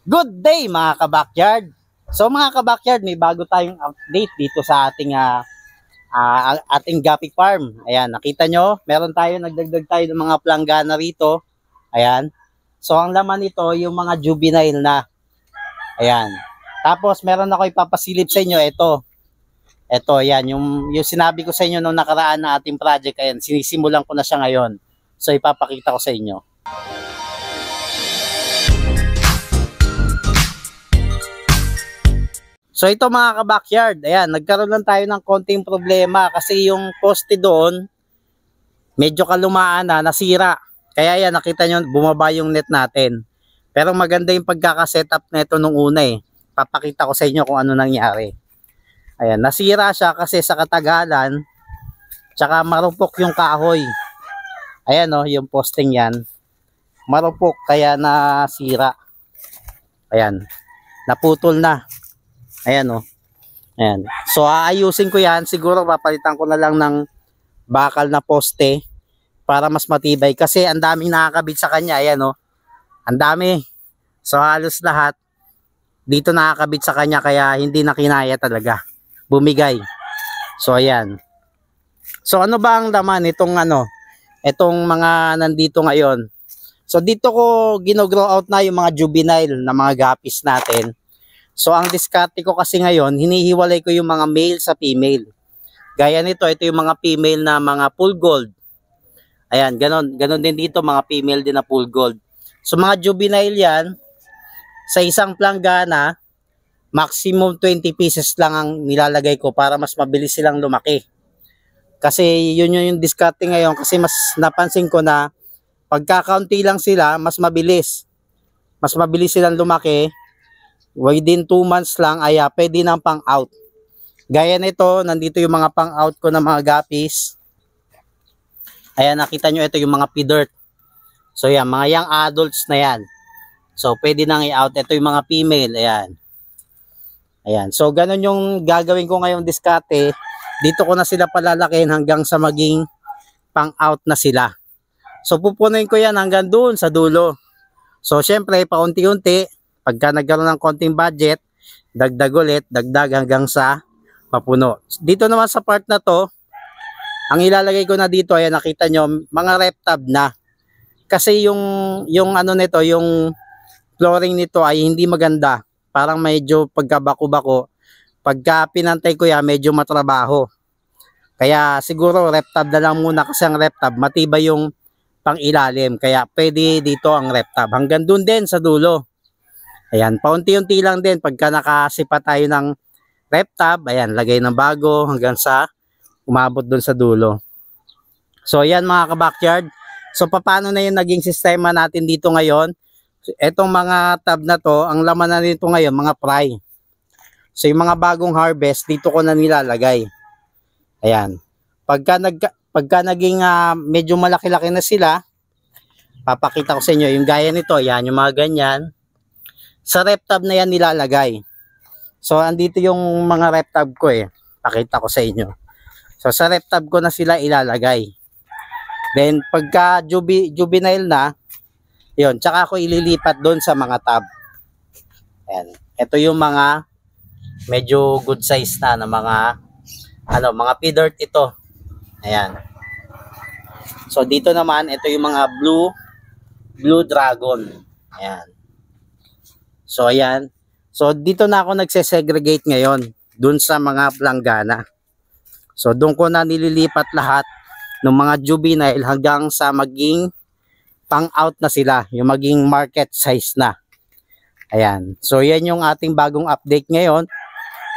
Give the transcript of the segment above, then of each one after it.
Good day mga kabakyard! So mga kabakyard, may bago tayong update dito sa ating Gapi Farm. Ayan, nakita nyo, meron tayo, nagdagdag tayo ng mga planggana rito. Ayan. So ang laman nito, yung mga juvenile na. Ayan. Tapos meron ako ipapasilip sa inyo, ito, ayan, yung sinabi ko sa inyo nung nakaraan na ating project. Ayan, sinisimulan ko na siya ngayon. So ipapakita ko sa inyo. So ito mga kabakyard, ayan, nagkaroon lang tayo ng konting problema kasi yung poste doon, medyo kalumaan na, nasira. Kaya yan, nakita nyo, bumaba yung net natin. Pero maganda yung pagkakasetup nito nung una eh. Papakita ko sa inyo kung ano nangyari. Ayan, nasira siya kasi sa katagalan, tsaka marupok yung kahoy. Ayan o, yung posting yan. Marupok, kaya nasira. Ayan, naputol na. Ayan o. Ayan. So aayusin ko yan. Siguro papalitan ko na lang ng bakal na poste para mas matibay. Kasi ang daming nakakabit sa kanya. Ayan o. Ang dami. So halos lahat dito nakakabit sa kanya kaya hindi na kinaya talaga. Bumigay. So ayan. So ano ba ang laman itong itong mga nandito ngayon? So dito ko gino-grow out na yung mga juvenile na mga gapis natin. So ang diskarte ko kasi ngayon, hinihiwalay ko yung mga male sa female. Gaya nito, ito yung mga female na mga full gold. Ayan, ganon din dito, mga female din na full gold. So mga juvenile yan, sa isang planggana, maximum 20 pieces lang ang nilalagay ko para mas mabilis silang lumaki. Kasi yun yung diskarte ngayon kasi mas napansin ko na pagkakaunti lang sila, mas mabilis. Mas mabilis silang lumaki. Within 2 months lang ay pwede nang pang out. Gaya nito, nandito yung mga pang out ko ng mga guppies. Ayan, nakita nyo ito yung mga p-dirt. So yan, mga young adults na yan. So pwede nang i-out. Ito yung mga female, ayan. Ayan, so ganun yung gagawin ko ngayong diskarte. Dito ko na sila palalakihin hanggang sa maging pang out na sila. So pupunin ko yan hanggang doon sa dulo. So syempre, paunti-unti. Pagka nagkaroon ng konting budget, dagdag ulit, dagdag hanggang sa mapuno. Dito naman sa part na to, ang ilalagay ko na dito, ayan nakita nyo, mga rep tab na. Kasi yung ano nito, yung flooring nito ay hindi maganda. Parang medyo pagkabako-bako. Pagka pinantay ko yan, medyo matrabaho. Kaya siguro rep tab na lang muna kasi ang rep tab, matibay yung pang ilalim. Kaya pwede dito ang rep tab. Hanggang dun din sa dulo. Ayan, paunti-unti lang din pagka nakasipa tayo ng rep tab, ayan, lagay ng bago hanggang sa umabot dun sa dulo. So ayan mga kabakyard, so paano na yung naging sistema natin dito ngayon? Etong mga tab na to, ang laman na nito ngayon, mga fry. So yung mga bagong harvest, dito ko na nilalagay. Ayan, pagka naging medyo malaki-laki na sila, papakita ko sa inyo, yung gaya nito, ayan, yung mga ganyan. Sa rep tab na yan nilalagay. So andito yung mga rep tab ko eh. Pakita ko sa inyo. So sa rep tab ko na sila ilalagay. Then pagka juvenile na, yun, tsaka ako ililipat doon sa mga tab. Ayan. Ito yung mga medyo good size na mga mga p-dirt ito. Ayan. So dito naman, ito yung mga blue dragon. Ayan. So ayan. So dito na ako nagsesegregate ngayon dun sa mga planggana. So doon ko na nililipat lahat ng mga juvenile hanggang sa maging pang out na sila, yung maging market size na. Ayan. So yan yung ating bagong update ngayon.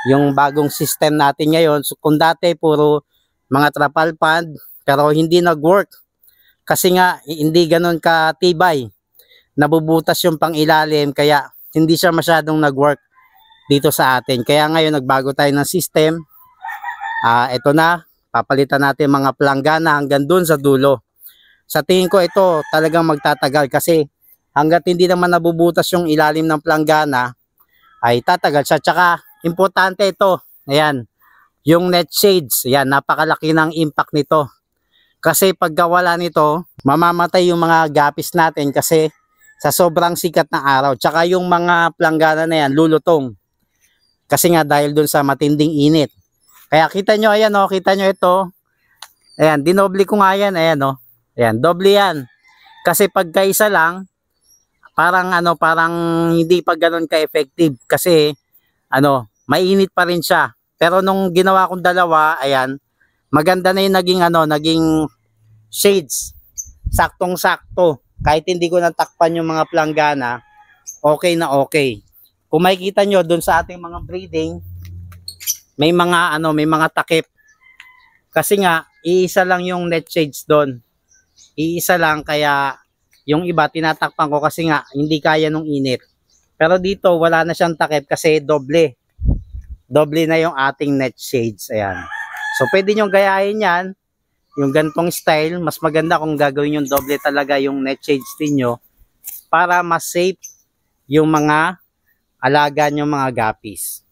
Yung bagong system natin ngayon. So kung dati puro mga trapal pond pero hindi nag-work kasi nga hindi ganoon katibay. Nabubutas yung pang ilalim kaya hindi siya masyadong nag-work dito sa atin. Kaya ngayon nagbago tayo ng system. Ito na, papalitan natin mga planggana hanggang dun sa dulo. Sa tingin ko ito talagang magtatagal kasi hanggat hindi naman nabubutas yung ilalim ng planggana ay tatagal siya. Tsaka importante ito, ayan, yung net shades, ayan, napakalaki ng impact nito. Kasi pagka wala nito, mamamatay yung mga gapis natin kasi sa sobrang sikat ng araw. Tsaka yung mga planggana na yan, lulutong. Kasi nga dahil dun sa matinding init. Kaya kita nyo, ayan o, kita nyo ito. Ayan, dinoble ko nga yan, ayan o. Ayan, doble yan. Kasi pagka isa lang, parang hindi pa ganoon ka-effective. Kasi, mainit pa rin siya. Pero nung ginawa kong dalawa, ayan, maganda na yung naging shades. Saktong-sakto. Kahit hindi ko natakpan yung mga planggana, okay na okay. Kung makikita nyo dun sa ating mga breeding, may mga takip. Kasi nga, iisa lang yung net shades doon. Iisa lang, kaya yung iba tinatakpan ko kasi nga hindi kaya nung init. Pero dito wala na siyang takip kasi doble. Doble na yung ating net shades. Ayan. So pwede nyo gayahin yan. Yung gantong style, mas maganda kung gagawin yung doble talaga yung net shades ninyo para mas safe yung mga alaga nyo mga guppies.